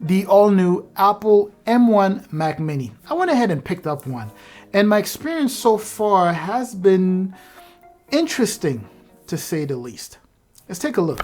the all-new Apple M1 Mac Mini. I went ahead and picked up one, and my experience so far has been interesting, to say the least. Let's take a look.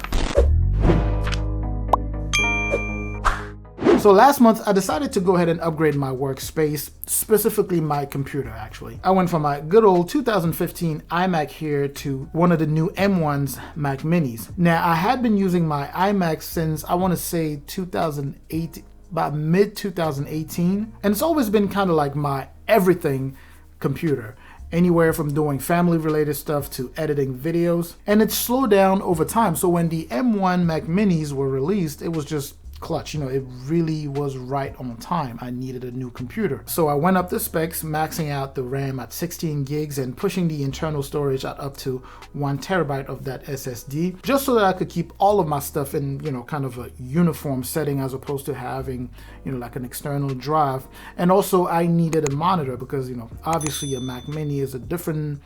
So last month, I decided to go ahead and upgrade my workspace, specifically my computer, actually. I went from my good old 2015 iMac here to one of the new M1's Mac Minis. Now, I had been using my iMac since, I want to say 2008, about mid-2018. And it's always been kind of like my everything computer. Anywhere from doing family-related stuff to editing videos. And it slowed down over time. So when the M1 Mac Minis were released, it was just clutch. It really was right on time. I needed a new computer. So I went up the specs, maxing out the RAM at 16 gigs and pushing the internal storage at up to 1 terabyte of that SSD, just so that I could keep all of my stuff in, kind of a uniform setting as opposed to having, like an external drive. And also I needed a monitor because, obviously a Mac Mini is a different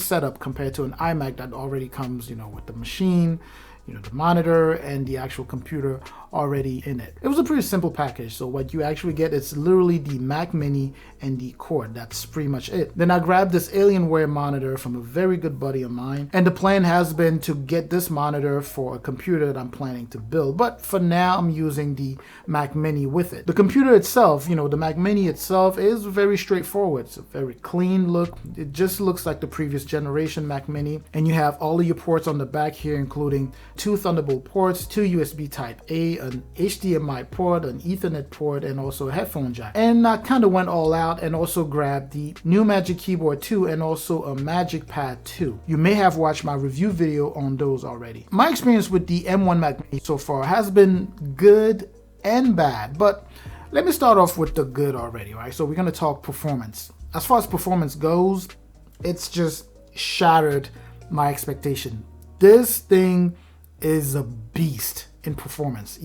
setup compared to an iMac that already comes, with the machine, the monitor and the actual computer already in it. It was a pretty simple package. So what you actually get is literally the Mac Mini and the cord. That's pretty much it. Then I grabbed this Alienware monitor from a very good buddy of mine. And the plan has been to get this monitor for a computer that I'm planning to build. But for now, I'm using the Mac Mini with it. The computer itself, the Mac Mini itself is very straightforward. It's a very clean look. It just looks like the previous generation Mac Mini. And you have all of your ports on the back here, including 2 Thunderbolt ports, 2 USB Type A, an HDMI port, an Ethernet port, and also a headphone jack. And I kind of went all out and also grabbed the new Magic Keyboard 2 and also a Magic Pad 2. You may have watched my review video on those already. My experience with the M1 Mac Mini so far has been good and bad, but let me start off with the good already, right? So we're going to talk performance. As far as performance goes, it's just shattered my expectation. This thing is a beast in performance.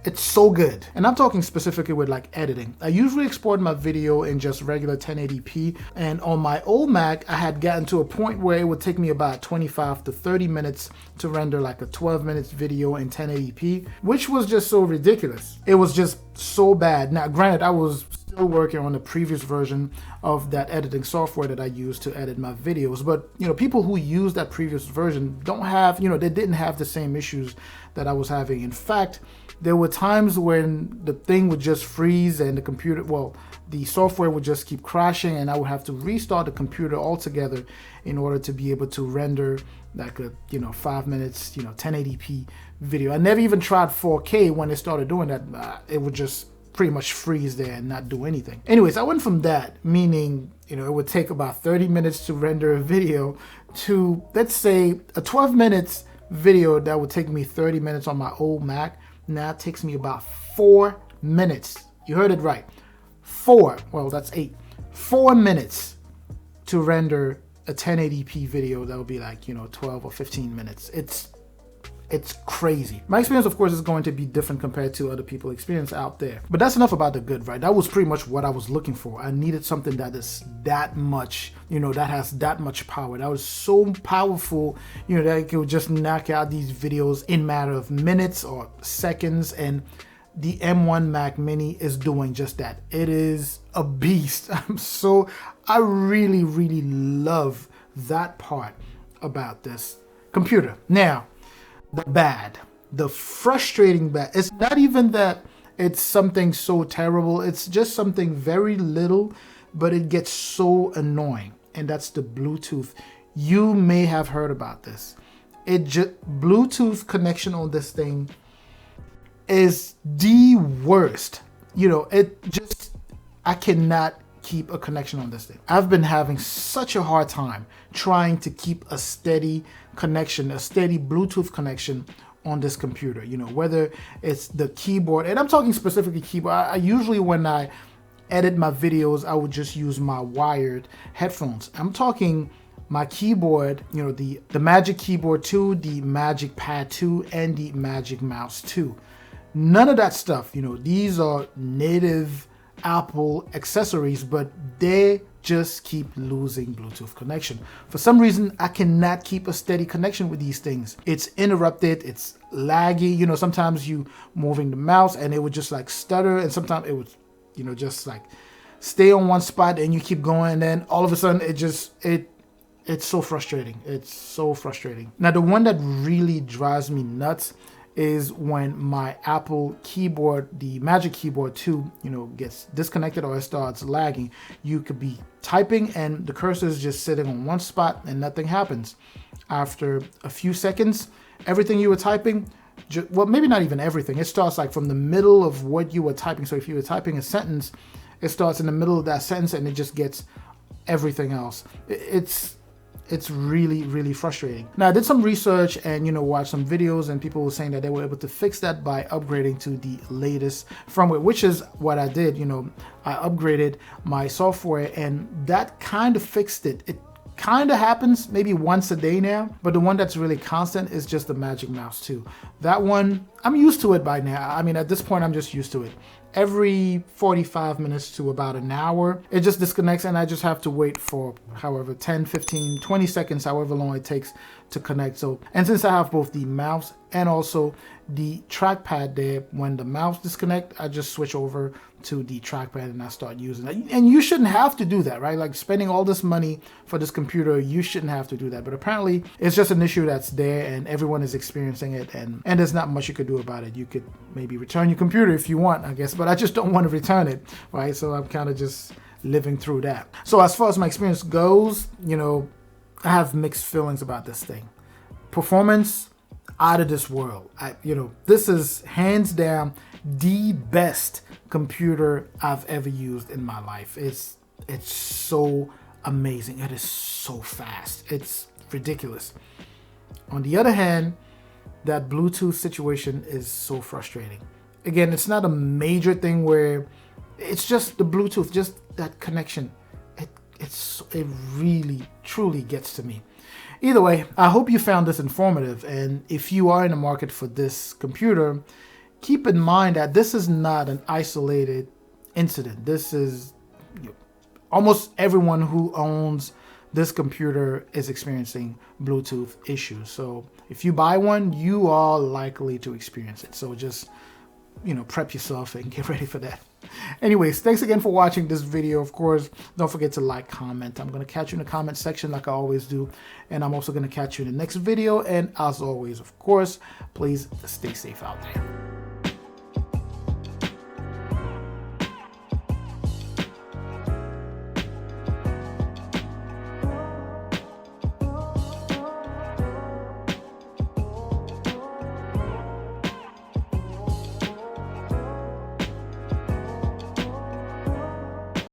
It's so good. And I'm talking specifically with like editing. I usually export my video in just regular 1080p. And on my old Mac, I had gotten to a point where it would take me about 25 to 30 minutes to render like a 12 minutes video in 1080p, which was just so ridiculous. It was just so bad. Now, granted, I was still working on the previous version of that editing software that I used to edit my videos. But, people who use that previous version don't have, they didn't have the same issues that I was having. In fact, there were times when the thing would just freeze and the software would just keep crashing and I would have to restart the computer altogether in order to be able to render like a, 5 minutes, 1080p video. I never even tried 4K when it started doing that. It would just pretty much freeze there and not do anything. Anyways, I went from that, meaning, it would take about 30 minutes to render a video to, let's say, a 12 minutes video that would take me 30 minutes on my old Mac. Now it takes me about 4 minutes. You heard it right. 4 minutes to render a 1080p video that would be like, 12 or 15 minutes. It's crazy. My experience, of course, is going to be different compared to other people's experience out there. But that's enough about the good, right? That was pretty much what I was looking for. I needed something that is that much, that has that much power. That was so powerful, that it could just knock out these videos in a matter of minutes or seconds. And the M1 Mac Mini is doing just that. It is a beast. I really, really love that part about this computer. Now, the frustrating bad, it's not even that it's something so terrible, it's just something very little, but it gets so annoying, and that's the Bluetooth. You may have heard about this. Bluetooth connection on this thing is the worst. I cannot keep a connection on this thing. I've been having such a hard time trying to keep a steady connection, a steady Bluetooth connection on this computer, whether it's the keyboard, and I'm talking specifically keyboard. I usually, when I edit my videos, I would just use my wired headphones. I'm talking my keyboard, the Magic Keyboard 2, the Magic Pad 2, and the Magic Mouse 2. None of that stuff, these are native Apple accessories, but they just keep losing Bluetooth connection. For some reason, I cannot keep a steady connection with these things. It's interrupted, it's laggy. You know, sometimes you moving the mouse and it would just like stutter, and sometimes it would, you know, just like stay on one spot and you keep going, and then all of a sudden it's so frustrating. It's so frustrating. Now, the one that really drives me nuts is when my Apple keyboard, the Magic Keyboard 2, you know, gets disconnected or it starts lagging. You could be typing and the cursor is just sitting on one spot and nothing happens. After a few seconds, everything you were typing, well, maybe not even everything, it starts like from the middle of what you were typing. So if you were typing a sentence, it starts in the middle of that sentence and it just gets everything else. It's really, really frustrating. Now, I did some research and, you know, watched some videos, and people were saying that they were able to fix that by upgrading to the latest firmware, which is what I did. You know, I upgraded my software and that kind of fixed it. It kind of happens maybe once a day now, but the one that's really constant is just the Magic Mouse 2. That one, I'm used to it by now. I mean, at this point, I'm just used to it. Every 45 minutes to about an hour, it just disconnects and I just have to wait for however 10, 15, 20 seconds, however long it takes to connect. So, and since I have both the mouse and also the trackpad there, when the mouse disconnect, I just switch over to the trackpad and I start using it. And you shouldn't have to do that, right? Like spending all this money for this computer, you shouldn't have to do that. But apparently it's just an issue that's there and everyone is experiencing it, and there's not much you could do about it. You could maybe return your computer if you want, I guess, but I just don't want to return it, right? So I'm kind of just living through that. So as far as my experience goes, you know, I have mixed feelings about this thing. Performance, out of this world. This is hands down the best computer I've ever used in my life. It's so amazing. It is so fast. It's ridiculous. On the other hand, that Bluetooth situation is so frustrating. Again, it's not a major thing where it's just the Bluetooth, just that connection. It really, truly gets to me. Either way, I hope you found this informative, and if you are in the market for this computer, keep in mind that this is not an isolated incident. This is almost everyone who owns this computer is experiencing Bluetooth issues. So if you buy one, you are likely to experience it. So just, prep yourself and get ready for that. Anyways, thanks again for watching this video. Of course, don't forget to like, comment. I'm going to catch you in the comment section like I always do. And I'm also going to catch you in the next video. And as always, of course, please stay safe out there.